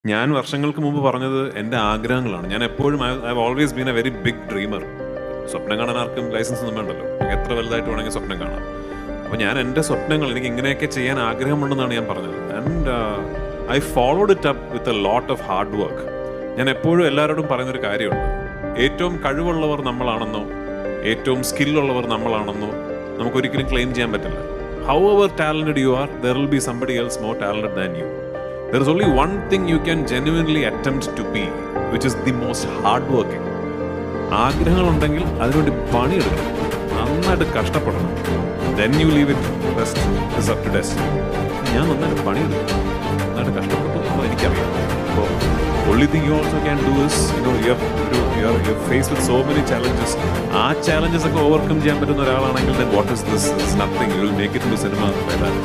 ഞാൻ വർഷങ്ങൾക്ക് മുമ്പ് പറഞ്ഞത് എൻ്റെ ആഗ്രഹങ്ങളാണ്. ഞാൻ എപ്പോഴും I have always been a very big dreamer. സ്വപ്നം കാണാൻ ആർക്കും ലൈസൻസ് ഒന്നും വേണ്ടല്ലോ. എത്ര വലുതായിട്ട് വേണമെങ്കിൽ സ്വപ്നം കാണാം. അപ്പോൾ ഞാൻ എൻ്റെ സ്വപ്നങ്ങൾ എനിക്ക് ഇങ്ങനെയൊക്കെ ചെയ്യാൻ ആഗ്രഹമുണ്ടെന്നാണ് ഞാൻ പറഞ്ഞത്. And I followed it up with a lot of hard work. ഞാൻ എപ്പോഴും എല്ലാവരോടും പറയുന്നൊരു കാര്യമുണ്ട്. ഏറ്റവും കഴിവുള്ളവർ നമ്മളാണെന്നോ ഏറ്റവും സ്കില്ലുള്ളവർ നമ്മളാണെന്നോ നമുക്കൊരിക്കലും ക്ലെയിം ചെയ്യാൻ പറ്റില്ല. How ever talented you are, there will be somebody else more talented than you. There is only one thing you can genuinely attempt to be, which is the most hardworking. ആഗ്രഹങ്ങളുണ്ടെങ്കിൽ അതിനുവേണ്ടി പണിയെടുക്കണം, നന്നായിട്ട് കഷ്ടപ്പെടണം. Then you leave it, rest is up to destiny. ഞാൻ നന്നായിട്ട് പണിയെടുക്കും, നന്നായിട്ട് കഷ്ടപ്പെട്ടു എന്ന് എനിക്കറിയാം. അപ്പോൾ only thing you also can do is, you're faced with so many challenges. ആ challenges ഒക്കെ ഓവർകം ചെയ്യാൻ പറ്റുന്ന ഒരാളാണെങ്കിൽ then what is this? It's nothing. You will make it to cinema by that.